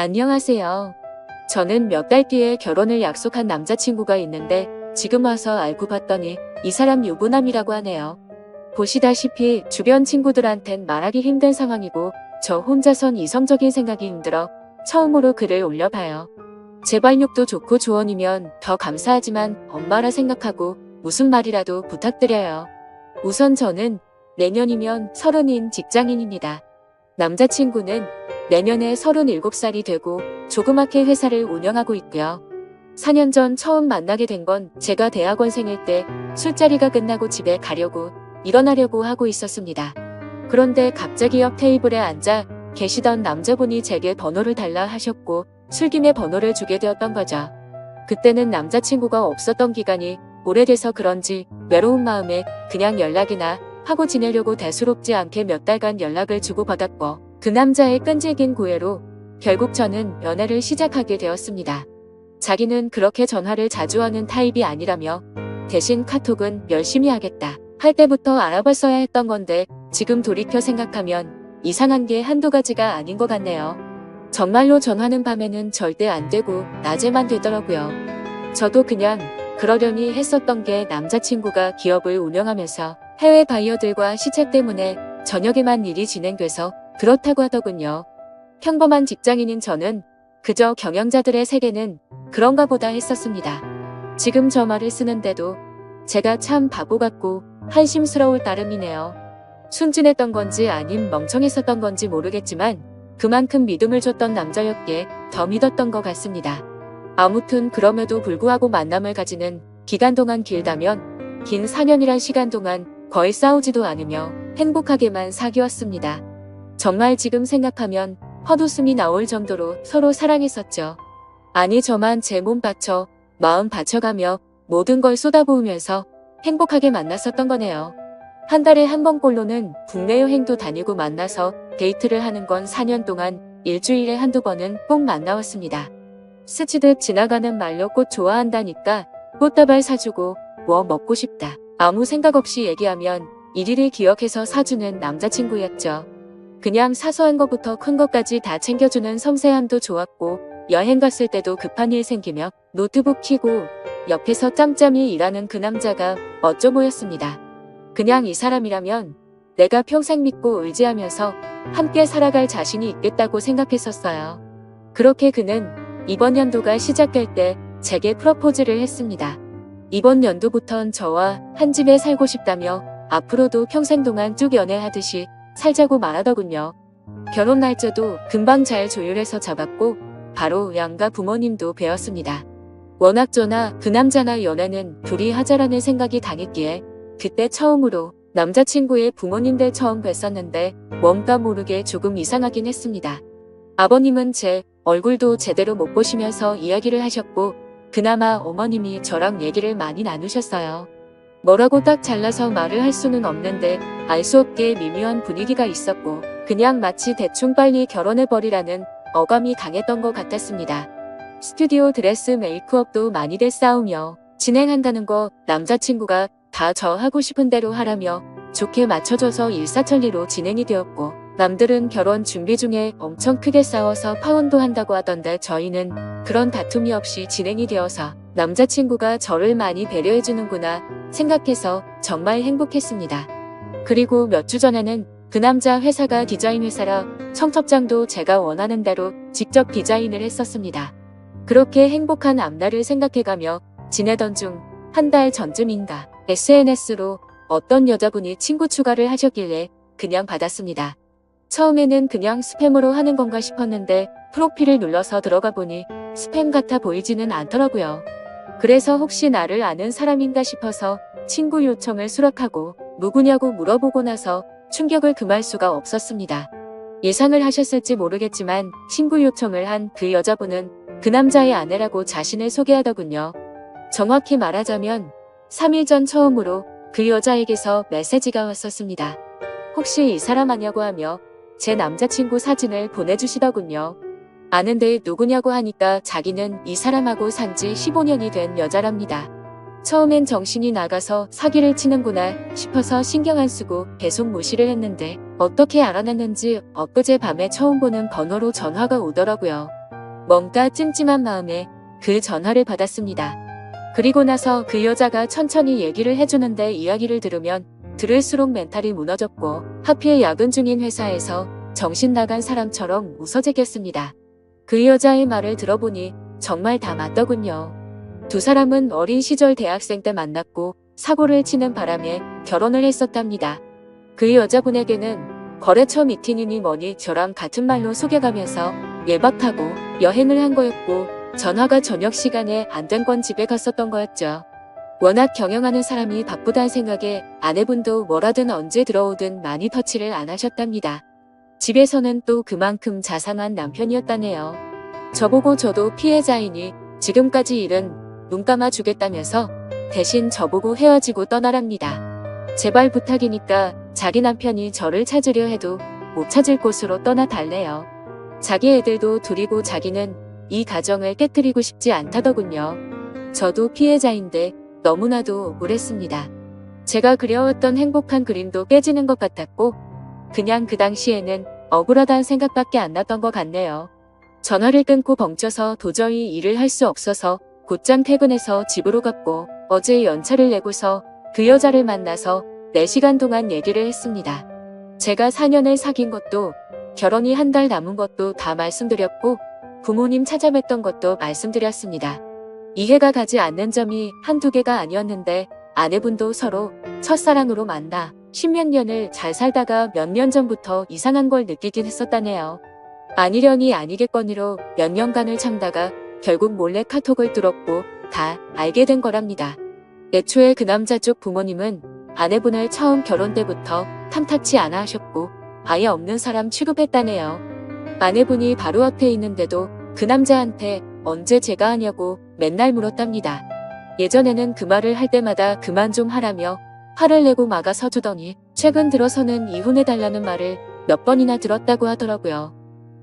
안녕하세요. 저는 몇 달 뒤에 결혼을 약속한 남자친구가 있는데 지금 와서 알고 봤더니 이 사람 유부남이라고 하네요. 보시다시피 주변 친구들한텐 말하기 힘든 상황이고 저 혼자선 이성적인 생각이 힘들어 처음으로 글을 올려봐요. 재발육도 좋고 조언이면 더 감사하지만 엄마라 생각하고 무슨 말이라도 부탁드려요. 우선 저는 내년이면 30인 직장인입니다. 남자친구는 내년에 37살이 되고 조그맣게 회사를 운영하고 있고요. 4년 전 처음 만나게 된 건 제가 대학원생일 때 술자리가 끝나고 집에 가려고 일어나려고 하고 있었습니다. 그런데 갑자기 옆 테이블에 앉아 계시던 남자분이 제게 번호를 달라 하셨고 술김에 번호를 주게 되었던 거죠. 그때는 남자친구가 없었던 기간이 오래돼서 그런지 외로운 마음에 그냥 연락이나 하고 지내려고 대수롭지 않게 몇 달간 연락을 주고받았고 그 남자의 끈질긴 고해로 결국 저는 연애를 시작하게 되었습니다. 자기는 그렇게 전화를 자주 하는 타입이 아니라며 대신 카톡은 열심히 하겠다 할 때부터 알아봤어야 했던 건데 지금 돌이켜 생각하면 이상한 게 한두 가지가 아닌 것 같네요. 정말로 전화는 밤에는 절대 안 되고 낮에만 되더라고요. 저도 그냥 그러려니 했었던 게 남자친구가 기업을 운영하면서 해외 바이어들과 시책 때문에 저녁에만 일이 진행돼서 그렇다고 하더군요. 평범한 직장인인 저는 그저 경영자들의 세계는 그런가 보다 했었습니다. 지금 저 말을 쓰는데도 제가 참 바보 같고 한심스러울 따름이네요. 순진했던 건지 아님 멍청했었던 건지 모르겠지만 그만큼 믿음을 줬던 남자였기에 더 믿었던 것 같습니다. 아무튼 그럼에도 불구하고 만남을 가지는 기간 동안 길다면 긴 4년이란 시간 동안 거의 싸우지도 않으며 행복하게만 사귀었습니다. 정말 지금 생각하면 헛웃음이 나올 정도로 서로 사랑했었죠. 아니 저만 제 몸 바쳐 마음 바쳐가며 모든 걸 쏟아부으면서 행복하게 만났었던 거네요. 한 달에 한 번꼴로는 국내 여행도 다니고 만나서 데이트를 하는 건 4년 동안 일주일에 한두 번은 꼭 만나왔습니다. 스치듯 지나가는 말로 꽃 좋아한다니까 꽃다발 사주고 뭐 먹고 싶다 아무 생각 없이 얘기하면 일일이 기억해서 사주는 남자친구였죠. 그냥 사소한 것부터 큰 것까지 다 챙겨주는 섬세함도 좋았고 여행 갔을 때도 급한 일 생기며 노트북 켜고 옆에서 짬짬이 일하는 그 남자가 멋져 보였습니다. 그냥 이 사람이라면 내가 평생 믿고 의지하면서 함께 살아갈 자신이 있겠다고 생각했었어요. 그렇게 그는 이번 연도가 시작될 때 제게 프러포즈를 했습니다. 이번 연도부턴 저와 한 집에 살고 싶다며 앞으로도 평생 동안 쭉 연애하듯이 살자고 말하더군요. 결혼 날짜도 금방 잘 조율해서 잡았고 바로 양가 부모님도 뵈었습니다. 워낙 저나 그 남자나 연애는 둘이 하자라는 생각이 강했기에 그때 처음으로 남자친구의 부모님들 처음 뵀었는데 뭔가 모르게 조금 이상하긴 했습니다. 아버님은 제 얼굴도 제대로 못 보시면서 이야기를 하셨고 그나마 어머님이 저랑 얘기를 많이 나누셨어요. 뭐라고 딱 잘라서 말을 할 수는 없는데 알 수 없게 미묘한 분위기가 있었고 그냥 마치 대충 빨리 결혼해버리라는 어감이 강했던 것 같았습니다. 스튜디오 드레스 메이크업도 많이들 싸우며 진행한다는 거 남자친구가 다 저 하고 싶은 대로 하라며 좋게 맞춰줘서 일사천리로 진행이 되었고 남들은 결혼 준비 중에 엄청 크게 싸워서 파혼도 한다고 하던데 저희는 그런 다툼이 없이 진행이 되어서 남자친구가 저를 많이 배려해주는구나 생각해서 정말 행복했습니다. 그리고 몇 주 전에는 그 남자 회사가 디자인 회사라 청첩장도 제가 원하는 대로 직접 디자인을 했었습니다. 그렇게 행복한 앞날을 생각해가며 지내던 중 한 달 전쯤인가 SNS로 어떤 여자분이 친구 추가를 하셨길래 그냥 받았습니다. 처음에는 그냥 스팸으로 하는 건가 싶었는데 프로필을 눌러서 들어가 보니 스팸 같아 보이지는 않더라고요. 그래서 혹시 나를 아는 사람인가 싶어서 친구 요청을 수락하고 누구냐고 물어보고 나서 충격을 금할 수가 없었습니다. 예상을 하셨을지 모르겠지만 친구 요청을 한 그 여자분은 그 남자의 아내라고 자신을 소개하더군요. 정확히 말하자면 3일 전 처음으로 그 여자에게서 메시지가 왔었습니다. 혹시 이 사람 아냐고 하며 제 남자친구 사진을 보내주시더군요. 아는데 누구냐고 하니까 자기는 이 사람하고 산지 15년이 된 여자랍니다. 처음엔 정신이 나가서 사기를 치는구나 싶어서 신경 안 쓰고 계속 무시를 했는데 어떻게 알아냈는지 엊그제 밤에 처음 보는 번호로 전화가 오더라고요. 뭔가 찜찜한 마음에 그 전화를 받았습니다. 그리고 나서 그 여자가 천천히 얘기를 해주는데 이야기를 들으면 들을수록 멘탈이 무너졌고 하필 야근 중인 회사에서 정신 나간 사람처럼 웃어지겠습니다. 그 여자의 말을 들어보니 정말 다 맞더군요. 두 사람은 어린 시절 대학생 때 만났고 사고를 치는 바람에 결혼을 했었답니다. 그 여자분에게는 거래처 미팅이니 뭐니 저랑 같은 말로 속여가면서 예박하고 여행을 한 거였고 전화가 저녁 시간에 안 된 건 집에 갔었던 거였죠. 워낙 경영하는 사람이 바쁘다는 생각에 아내분도 뭐라든 언제 들어오든 많이 터치를 안 하셨답니다. 집에서는 또 그만큼 자상한 남편이었다네요. 저보고 저도 피해자이니 지금까지 일은 눈 감아 주겠다면서 대신 저보고 헤어지고 떠나랍니다. 제발 부탁이니까 자기 남편이 저를 찾으려 해도 못 찾을 곳으로 떠나달래요. 자기 애들도 둘이고 자기는 이 가정을 깨뜨리고 싶지 않다더군요. 저도 피해자인데 너무나도 억울했습니다. 제가 그려왔던 행복한 그림도 깨지는 것 같았고 그냥 그 당시에는 억울하다는 생각밖에 안 났던 것 같네요. 전화를 끊고 벙쪄서 도저히 일을 할 수 없어서 곧장 퇴근해서 집으로 갔고 어제 연차를 내고서 그 여자를 만나서 4시간 동안 얘기를 했습니다. 제가 4년을 사귄 것도 결혼이 한 달 남은 것도 다 말씀드렸고 부모님 찾아뵀던 것도 말씀드렸습니다. 이해가 가지 않는 점이 한두 개가 아니었는데 아내분도 서로 첫사랑으로 만나 10몇 년을 잘 살다가 몇 년 전부터 이상한 걸 느끼긴 했었다네요. 아니려니 아니겠거니로 몇 년간을 참다가 결국 몰래 카톡을 뚫었고 다 알게 된 거랍니다. 애초에 그 남자 쪽 부모님은 아내분을 처음 결혼 때부터 탐탁치 않아 하셨고 아예 없는 사람 취급했다네요. 아내분이 바로 앞에 있는데도 그 남자한테 언제 제가 하냐고 맨날 물었답니다. 예전에는 그 말을 할 때마다 그만 좀 하라며 화를 내고 막아 서주더니 최근 들어서는 이혼해달라는 말을 몇 번이나 들었다고 하더라고요.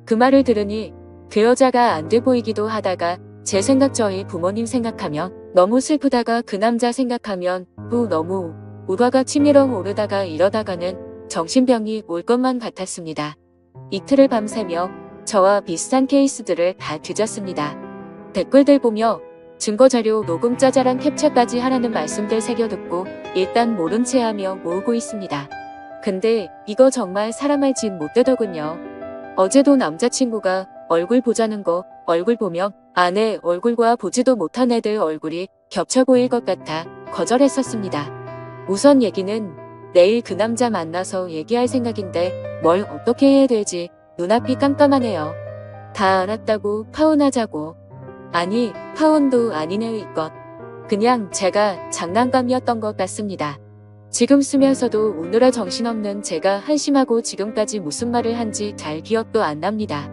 그 말을 들으니 그 여자가 안 돼 보이기도 하다가 제 생각 저희 부모님 생각하면 너무 슬프다가 그 남자 생각하면 또 너무 우화가 치밀어 오르다가 이러다가는 정신병이 올 것만 같았습니다. 이틀을 밤새며 저와 비슷한 케이스들을 다 뒤졌습니다. 댓글들 보며 증거자료 녹음 짜잘한 캡처까지 하라는 말씀들 새겨듣고 일단 모른 채 하며 모으고 있습니다. 근데 이거 정말 사람할 짓 못되더군요. 어제도 남자친구가 얼굴 보자는 거 얼굴 보면 아내 얼굴과 보지도 못한 애들 얼굴이 겹쳐 보일 것 같아 거절했었습니다. 우선 얘기는 내일 그 남자 만나서 얘기할 생각인데 뭘 어떻게 해야 될지 눈앞이 깜깜하네요. 다 알았다고 파혼하자고. 아니 파혼도 아니네요 이것. 그냥 제가 장난감이었던 것 같습니다. 지금 쓰면서도 오늘아 정신없는 제가 한심하고 지금까지 무슨 말을 한지 잘 기억도 안 납니다.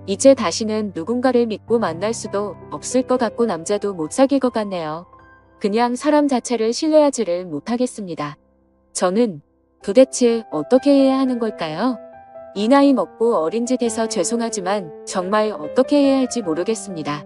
이제 다시는 누군가를 믿고 만날 수도 없을 것 같고 남자도 못 사귈 것 같네요. 그냥 사람 자체를 신뢰하지를 못하겠습니다. 저는 도대체 어떻게 해야 하는 걸까요? 이 나이 먹고 어린 짓 해서 죄송하지만 정말 어떻게 해야 할지 모르겠습니다.